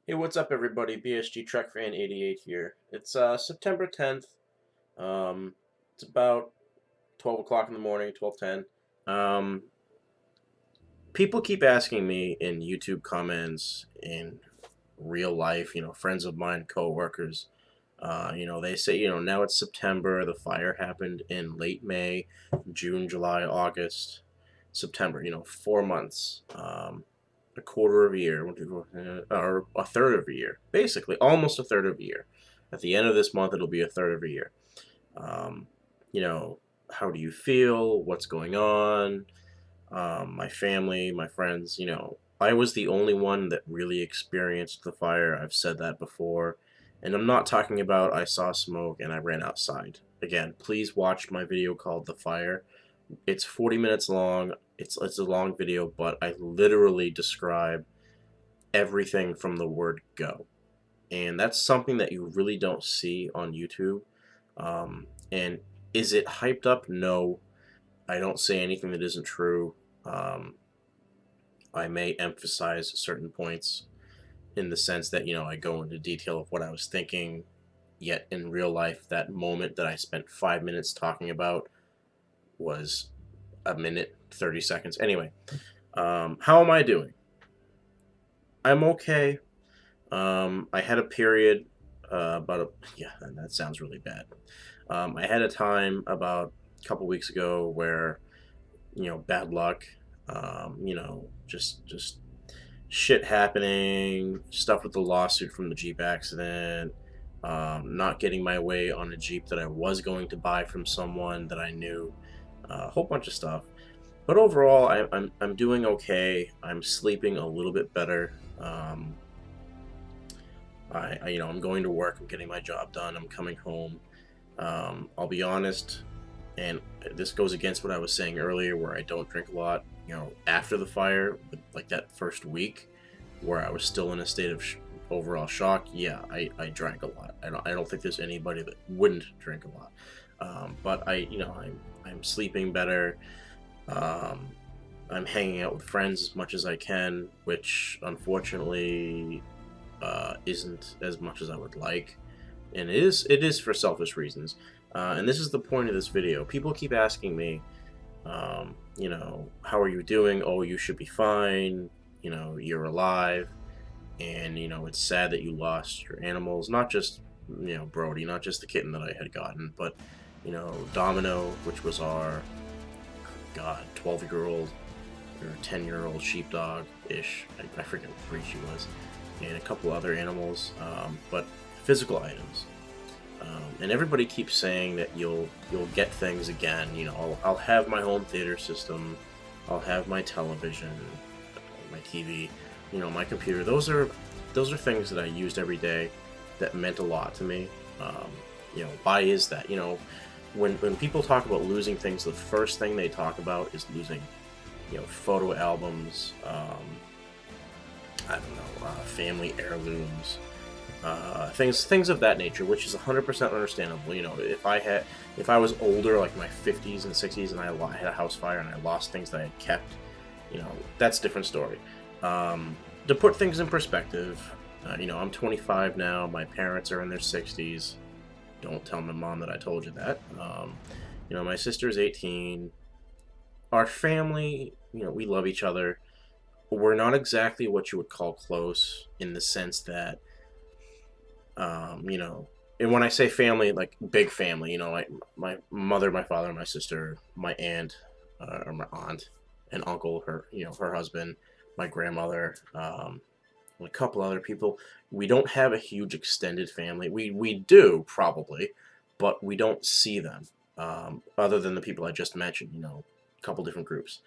Hey, what's up, everybody? BSG Trek Fan 88 here. It's September 10th. Um, it's about 12 o'clock in the morning, 12:10. Um, People keep asking me in YouTube comments, in real life, friends of mine, coworkers. They say, now it's September. The fire happened in late May, June, July, August, September. 4 months. A quarter of a year, or a third of a year, basically, almost a third of a year. At the end of this month, it'll be a third of a year. Um, you know, how do you feel? What's going on? My family, my friends, I was the only one that really experienced the fire. I've said that before. And I'm not talking about I saw smoke and I ran outside. Again, please watch my video called The Fire. It's 40 minutes long. It's a long video, but I literally describe everything from the word go. And that's something that you really don't see on YouTube. And is it hyped up? No. I don't say anything that isn't true. Um, I may emphasize certain points in the sense that, I go into detail of what I was thinking, yet in real life, that moment that I spent 5 minutes talking about was a minute, 30 seconds. Anyway, how am I doing? I'm okay. I had a period yeah, that sounds really bad. I had a time about a couple weeks ago where, bad luck, just shit happening, stuff with the lawsuit from the Jeep accident, not getting my way on a Jeep that I was going to buy from someone that I knew, a whole bunch of stuff. But overall, I'm doing okay. I'm sleeping a little bit better. I'm going to work. I'm getting my job done. I'm coming home. I'll be honest, and this goes against what I was saying earlier, where I don't drink a lot. After the fire, like that first week, where I was still in a state of overall shock. Yeah, I drank a lot. I don't think there's anybody that wouldn't drink a lot. But I'm sleeping better. Um, I'm hanging out with friends as much as I can, which unfortunately isn't as much as I would like, and it is for selfish reasons. And this is the point of this video. People keep asking me, how are you doing? Oh, you should be fine. You're alive, and it's sad that you lost your animals. Not just Brody, not just the kitten that I had gotten, but Domino, which was our 12-year-old or 10-year-old sheepdog ish. I forget what breed she was, and a couple other animals, but physical items. And everybody keeps saying that you'll get things again. I'll have my home theater system, I'll have my television, my TV, my computer. Those are things that I used every day that meant a lot to me. Why is that? When people talk about losing things, the first thing they talk about is losing, photo albums. I don't know, family heirlooms, things of that nature, which is 100% understandable. If I was older, like my 50s and 60s, and I had a house fire and I lost things that I had kept, that's a different story. To put things in perspective, I'm 25 now. My parents are in their 60s. Don't tell my mom that I told you that. My sister's 18. Our family, we love each other. We're not exactly what you would call close in the sense that, and when I say family, like big family, like my mother, my father, my sister, my aunt, or my aunt and uncle, her husband, my grandmother, and a couple other people. We don't have a huge extended family. We do probably, but we don't see them, other than the people I just mentioned. A couple different groups.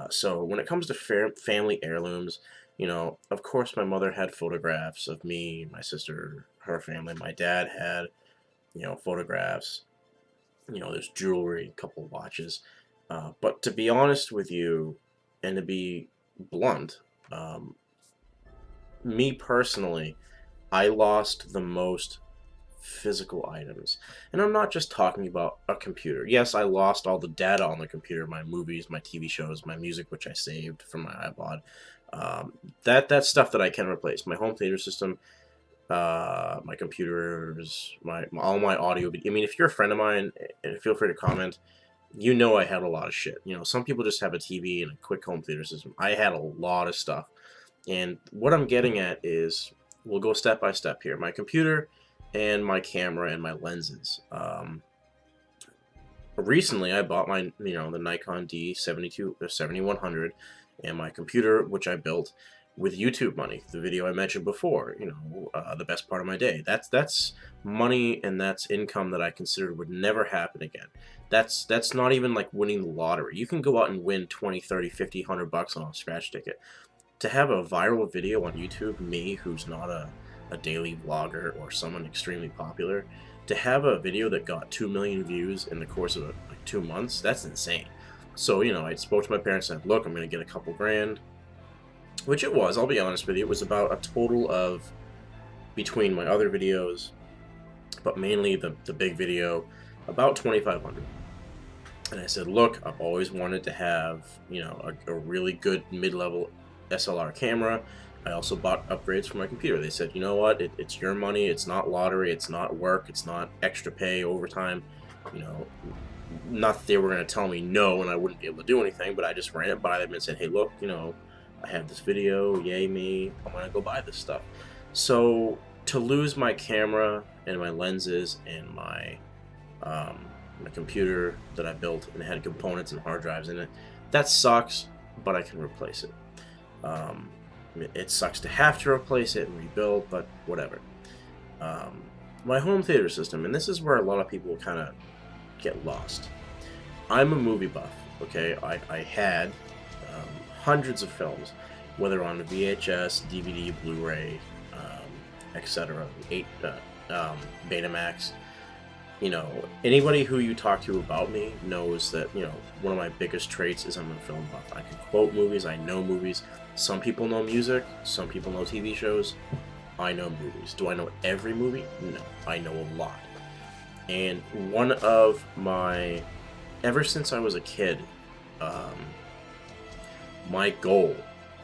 So when it comes to family heirlooms, of course my mother had photographs of me, my sister, her family. My dad had, photographs. There's jewelry, a couple of watches. But to be honest with you, and to be blunt, me personally, I lost the most physical items. And I'm not just talking about a computer. Yes, I lost all the data on the computer, my movies, my TV shows, my music, which I saved from my iPod. That's stuff that I can replace. My home theater system, my computers, my all my audio. I mean, if you're a friend of mine, and feel free to comment. You know, I had a lot of shit. You know, some people just have a TV and a quick home theater system. I had a lot of stuff. And what I'm getting at is, we'll go step by step here. My computer and my camera and my lenses. Recently, I bought my, the Nikon D72 or 7100, and my computer, which I built with YouTube money. The video I mentioned before, the best part of my day. That's money and that's income that I considered would never happen again. That's not even like winning the lottery. You can go out and win 20, 30, 50, 100 bucks on a scratch ticket. To have a viral video on YouTube, me, who's not a daily vlogger or someone extremely popular, to have a video that got 2 million views in the course of like 2 months, that's insane. So, I spoke to my parents and said, look, I'm going to get a couple grand, which it was, I'll be honest with you. It was about a total of, between my other videos, but mainly the big video, about 2,500. And I said, look, I've always wanted to have, a really good mid-level SLR camera. I also bought upgrades for my computer. They said, you know what, it's your money, it's not lottery, it's not work, it's not extra pay, overtime. Not that they were going to tell me no and I wouldn't be able to do anything, but I just ran it by them and said, hey, look, I have this video, yay me, I'm going to go buy this stuff. So to lose my camera and my lenses and my computer that I built and had components and hard drives in it, that sucks, but I can replace it. It sucks to have to replace it and rebuild, but whatever. My home theater system, and this is where a lot of people kind of get lost. I'm a movie buff, okay? I had hundreds of films, whether on VHS, DVD, Blu-ray, etc., Betamax. Anybody who you talk to about me knows that, one of my biggest traits is I'm a film buff. I can quote movies, I know movies. Some people know music, some people know TV shows. I know movies. Do I know every movie? No, I know a lot. And one of my, ever since I was a kid, my goal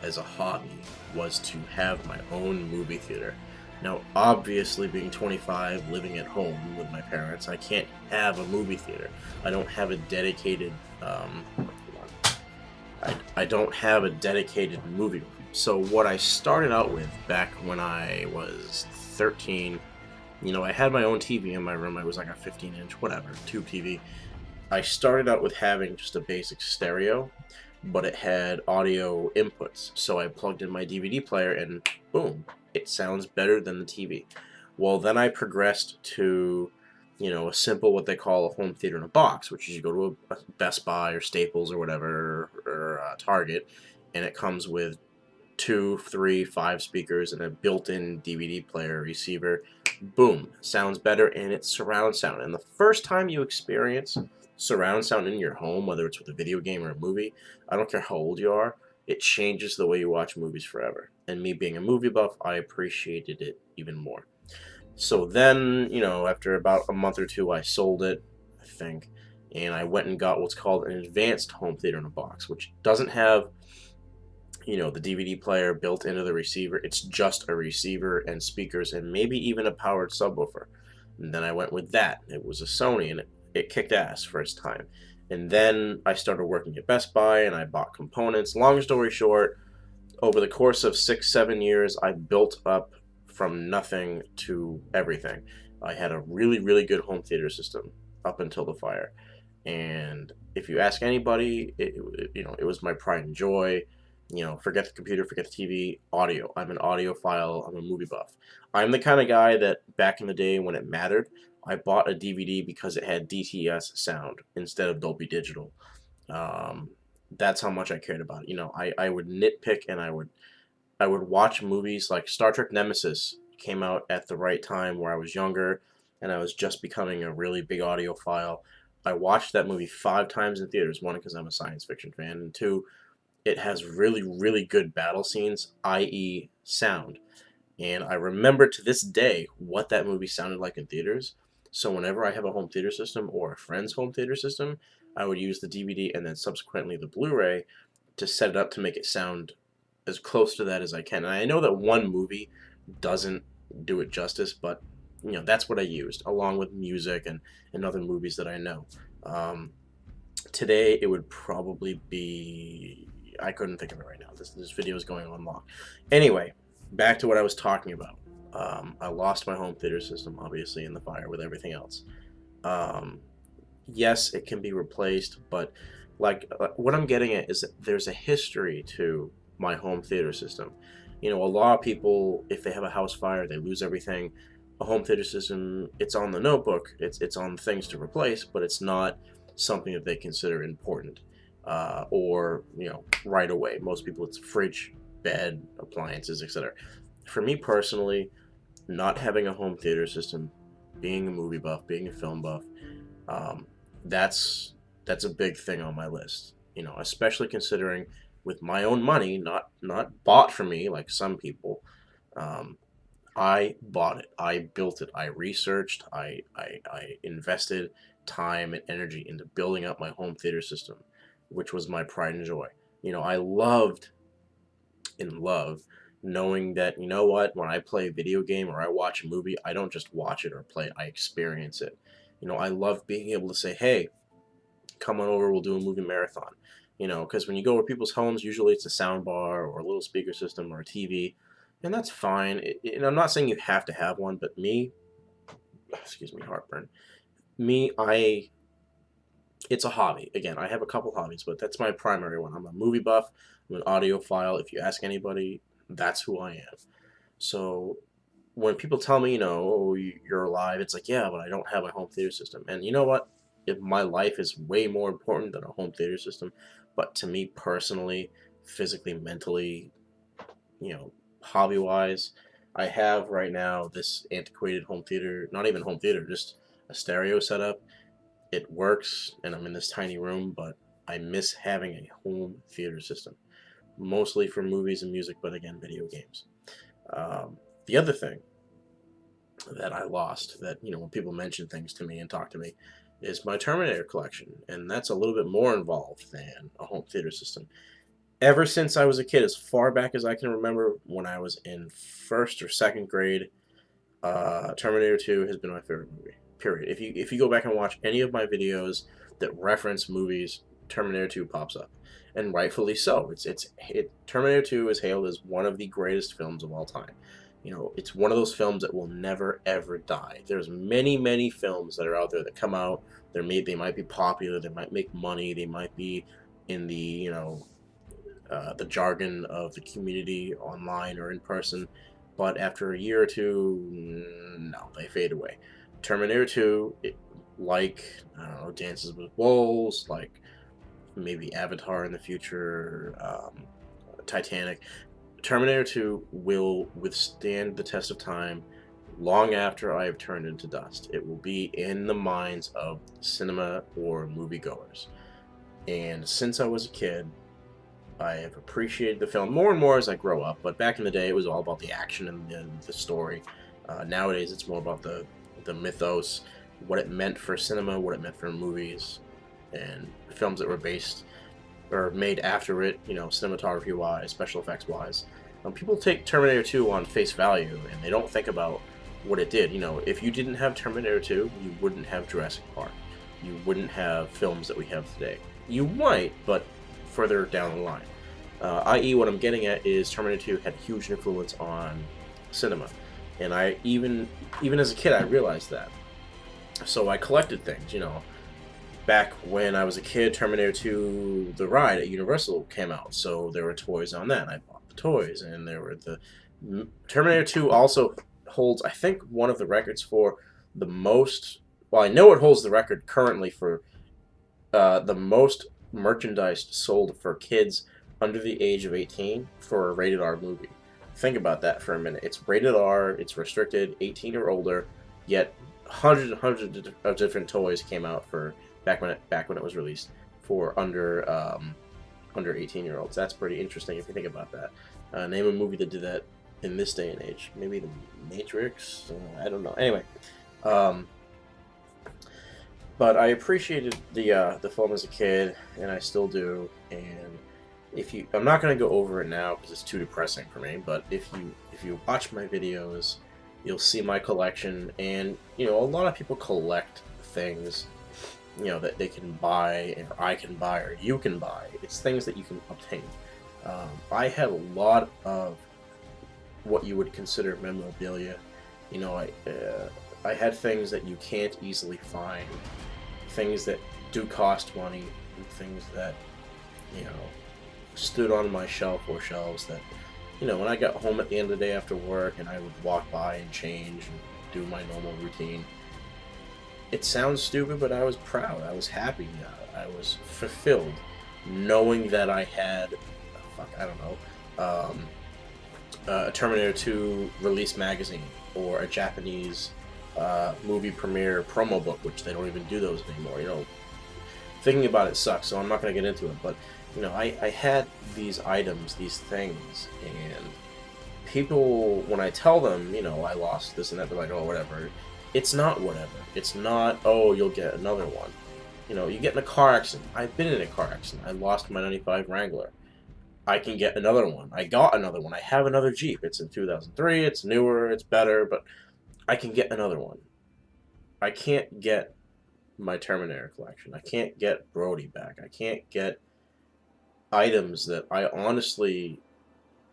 as a hobby was to have my own movie theater. Now, obviously, being 25, living at home with my parents, I can't have a movie theater. I don't have a dedicated, I don't have a dedicated movie room. So what I started out with back when I was 13, I had my own TV in my room. I was like a 15-inch, whatever, tube TV. I started out with having just a basic stereo, but it had audio inputs. So I plugged in my DVD player and boom, it sounds better than the TV. Well, then I progressed to, a simple, what they call a home theater in a box, which is you go to a Best Buy or Staples or whatever, or Target, and it comes with 2, 3, 5 speakers and a built-in DVD player receiver. Boom, sounds better, and it's surround sound. And the first time you experience surround sound in your home, whether it's with a video game or a movie, I don't care how old you are, it changes the way you watch movies forever. And me being a movie buff, I appreciated it even more. So then, after about a month or two, I sold it, I think, and I went and got what's called an advanced home theater in a box, which doesn't have, the DVD player built into the receiver. It's just a receiver and speakers and maybe even a powered subwoofer. And then I went with that. It was a Sony, and it kicked ass first time. And then I started working at Best Buy, and I bought components. Long story short, over the course of 6, 7 years, I built up from nothing to everything. I had a really, really good home theater system up until the fire. And if you ask anybody, it was my pride and joy. Forget the computer, forget the TV, audio. I'm an audiophile, I'm a movie buff. I'm the kind of guy that back in the day when it mattered, I bought a DVD because it had DTS sound instead of Dolby Digital. That's how much I cared about it. I would nitpick, and I would watch movies like Star Trek Nemesis came out at the right time where I was younger and I was just becoming a really big audiophile. I watched that movie 5 times in theaters. One, because I'm a science fiction fan, and 2, it has really, really good battle scenes, i.e. sound. And I remember to this day what that movie sounded like in theaters. So whenever I have a home theater system or a friend's home theater system, I would use the DVD and then subsequently the Blu-ray to set it up to make it sound as close to that as I can. And I know that one movie doesn't do it justice, but that's what I used along with music and other movies that I know. Um, Today it would probably be, I couldn't think of it right now. This video is going on long. Anyway, back to what I was talking about. I lost my home theater system, obviously, in the fire with everything else. Um, yes, it can be replaced, but what I'm getting at is that there's a history to my home theater system. A lot of people, if they have a house fire, they lose everything. A home theater system, it's on the notebook, it's on things to replace, but it's not something that they consider important, or right away. Most people, it's fridge, bed, appliances, etc. For me personally, not having a home theater system, being a movie buff, being a film buff, um, that's a big thing on my list. Especially considering with my own money, not bought for me like some people. Um, I bought it. I built it. I researched. I invested time and energy into building up my home theater system, which was my pride and joy. I loved and love knowing that, what, when I play a video game or I watch a movie, I don't just watch it or play it, I experience it. I love being able to say, hey, come on over, we'll do a movie marathon. Because when you go over people's homes, usually it's a sound bar or a little speaker system or a TV, and that's fine. And I'm not saying you have to have one, but me, excuse me, heartburn. Me, it's a hobby. Again, I have a couple hobbies, but that's my primary one. I'm a movie buff. I'm an audiophile. If you ask anybody, that's who I am. So when people tell me, oh, you're alive, it's like, yeah, but I don't have a home theater system. And you know what? If my life is way more important than a home theater system, but to me personally, physically, mentally, hobby wise, I have right now this antiquated home theater, not even home theater, just a stereo setup. It works, and I'm in this tiny room, but I miss having a home theater system, mostly for movies and music, but again, video games. The other thing that I lost, that when people mention things to me and talk to me, is my Terminator collection, and that's a little bit more involved than a home theater system. Ever since I was a kid, as far back as I can remember, when I was in first or second grade, Terminator 2 has been my favorite movie. Period. If you go back and watch any of my videos that reference movies, Terminator 2 pops up, and rightfully so. Terminator 2 is hailed as one of the greatest films of all time. It's one of those films that will never ever die. There's many films that are out there that come out. They might be popular. They might make money. They might be in the jargon of the community online or in person, but after a year or two, no, they fade away. Terminator 2, like, I don't know, Dances with Wolves, like maybe Avatar in the future, Titanic, Terminator 2 will withstand the test of time long after I have turned into dust. It will be in the minds of cinema or moviegoers. And since I was a kid, I have appreciated the film more and more as I grow up, but back in the day, it was all about the action and the story. Nowadays, it's more about the mythos, what it meant for cinema, what it meant for movies, and films that were based or made after it, cinematography-wise, special effects-wise. People take Terminator 2 on face value, and they don't think about what it did. If you didn't have Terminator 2, you wouldn't have Jurassic Park. You wouldn't have films that we have today. You might, but further down the line. I.e., what I'm getting at is Terminator 2 had a huge influence on cinema. And I even as a kid, I realized that. So I collected things, Back when I was a kid, Terminator 2, the ride at Universal came out. So there were toys on that, and I bought the toys. And there were Terminator 2 also holds, I think, one of the records for the most... Well, I know it holds the record currently for the most merchandise sold for kids under the age of 18 for a rated R movie. Think about that for a minute. It's rated R, it's restricted, 18 or older, yet hundreds and hundreds of different toys came out for back when it was released for under 18-year-olds. That's pretty interesting if you think about that. Name a movie that did that in this day and age. Maybe The Matrix? I don't know. Anyway, but I appreciated the film as a kid, and I still do. And I'm not gonna go over it now because it's too depressing for me. But if you watch my videos, you'll see my collection, and a lot of people collect things, that they can buy, or I can buy, or you can buy. It's things that you can obtain. I have a lot of what you would consider memorabilia. I had things that you can't easily find, things that do cost money, and things that you know stood on my shelf or shelves that when I got home at the end of the day after work and I would walk by and change and do my normal routine. It sounds stupid, but I was proud. I was happy. I was fulfilled, knowing that I had, I don't know, a Terminator 2 release magazine or a Japanese movie premiere promo book, which they don't even do those anymore. Thinking about it sucks, so I'm not going to get into it. But I had these items, these things, and people, when I tell them, I lost this and that, they're like, oh, whatever. It's not whatever. It's not, oh, you'll get another one. You get in a car accident. I've been in a car accident. I lost my 95 Wrangler. I can get another one. I got another one. I have another Jeep. It's in 2003. It's newer. It's better, but I can get another one. I can't get my Terminator collection. I can't get Brody back. I can't get items that I honestly,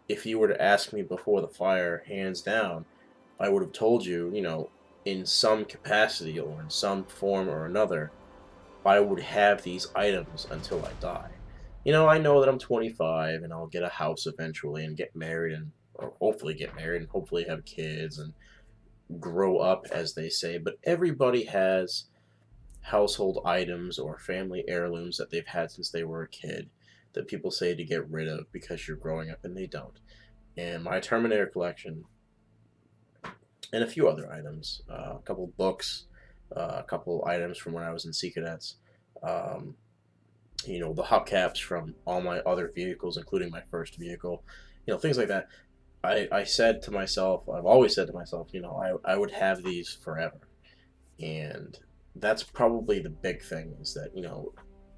if you were to ask me before the fire, hands down, I would have told you, in some capacity or in some form or another, I would have these items until I die. I know that I'm 25 and I'll get a house eventually and get married or hopefully get married and hopefully have kids and grow up, as they say, but everybody has household items or family heirlooms that they've had since they were a kid that people say to get rid of because you're growing up, and they don't. And my Terminator collection and a few other items, a couple books, a couple items from when I was in Sea Cadets, um, the hubcaps from all my other vehicles, including my first vehicle, things like that. I said to myself, I've always said to myself, I would have these forever. And that's probably the big thing is that,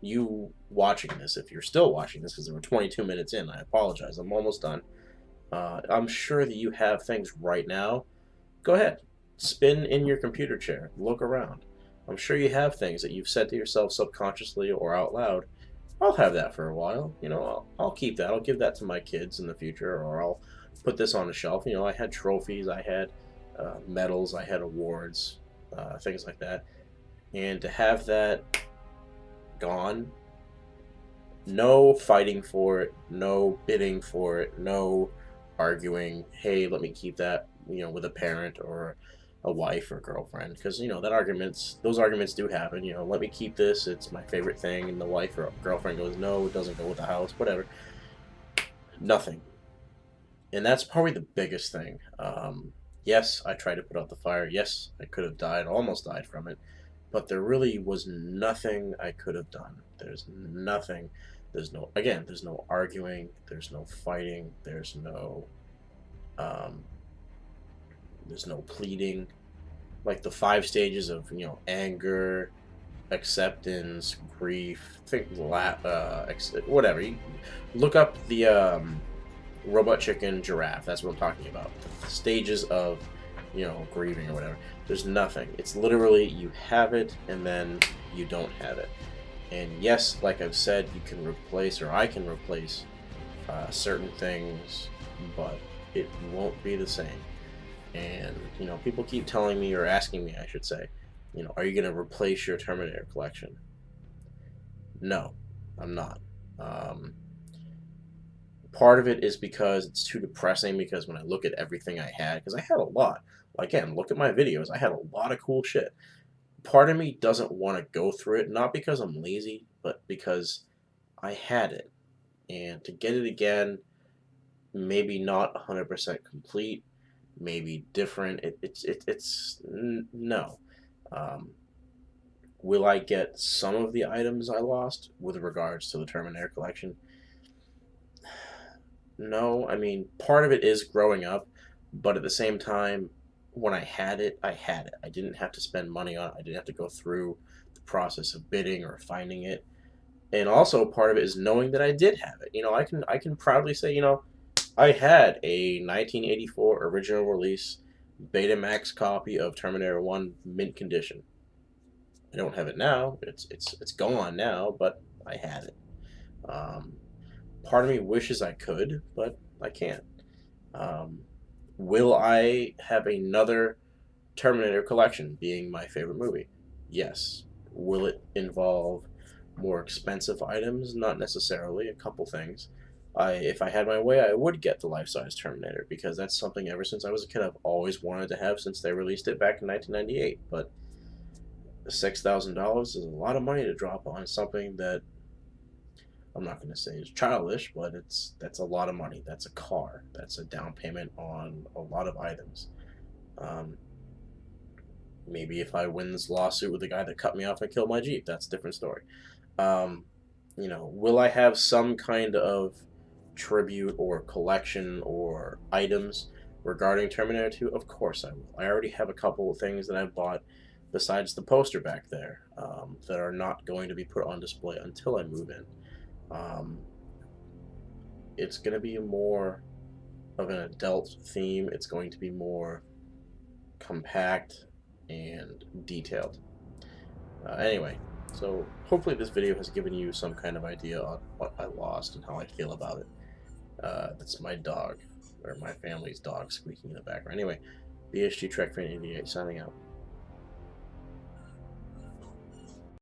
you watching this, if you're still watching this, because we're 22 minutes in, I apologize, I'm almost done. I'm sure that you have things right now. Go ahead, spin in your computer chair, look around. I'm sure you have things that you've said to yourself subconsciously or out loud. I'll have that for a while. I'll keep that. I'll give that to my kids in the future, or I'll put this on a shelf. I had trophies, I had medals, I had awards, things like that. And to have that gone, no fighting for it, no bidding for it, no arguing, hey, let me keep that, with a parent or a wife or girlfriend, because those arguments do happen. Let me keep this, it's my favorite thing, and the wife or girlfriend goes, no, it doesn't go with the house, whatever. Nothing. And that's probably the biggest thing. Yes, I tried to put out the fire. Yes, I could have died, almost died from it, but there really was nothing I could have done. There's nothing. There's no arguing, there's no fighting, um, there's no pleading. Like the 5 stages of anger, acceptance, grief, whatever. You look up the Robot Chicken Giraffe. That's what I'm talking about. The stages of grieving or whatever. There's nothing. It's literally you have it and then you don't have it. And yes, like I've said, you can replace, or I can replace certain things, but it won't be the same. And people keep telling me, or asking me, I should say, are you going to replace your Terminator collection? No, I'm not. Part of it is because it's too depressing, because when I look at everything I had, because I had a lot. Again, look at my videos. I had a lot of cool shit. Part of me doesn't want to go through it, not because I'm lazy, but because I had it. And to get it again, maybe not 100% complete, maybe different. No. Um, will I get some of the items I lost with regards to the Terminator collection? No. I mean, part of it is growing up, but at the same time, when I had it, I had it. I didn't have to spend money on it. I didn't have to go through the process of bidding or finding it. And also part of it is knowing that I did have it. I can proudly say, I had a 1984 original release Betamax copy of Terminator 1 mint condition. I don't have it now. It's gone now, but I had it. Um, Part of me wishes I could, but I can't. Um, will I have another Terminator collection being my favorite movie? Yes. Will it involve more expensive items? Not necessarily. A couple things. If I had my way, I would get the life-size Terminator because that's something ever since I was a kid I've always wanted to have since they released it back in 1998. But $6,000 is a lot of money to drop on something that I'm not going to say is childish, but that's a lot of money. That's a car. That's a down payment on a lot of items. Um, Maybe if I win this lawsuit with the guy that cut me off and killed my Jeep, that's a different story. Um, will I have some kind of tribute or collection or items regarding Terminator 2? Of course I will. I already have a couple of things that I've bought besides the poster back there that are not going to be put on display until I move in. Um, it's going to be more of an adult theme. It's going to be more compact and detailed. Anyway, so hopefully this video has given you some kind of idea on what I lost and how I feel about it. That's my dog, or my family's dog, squeaking in the background. Anyway, BSG Trek Fan 88 signing out.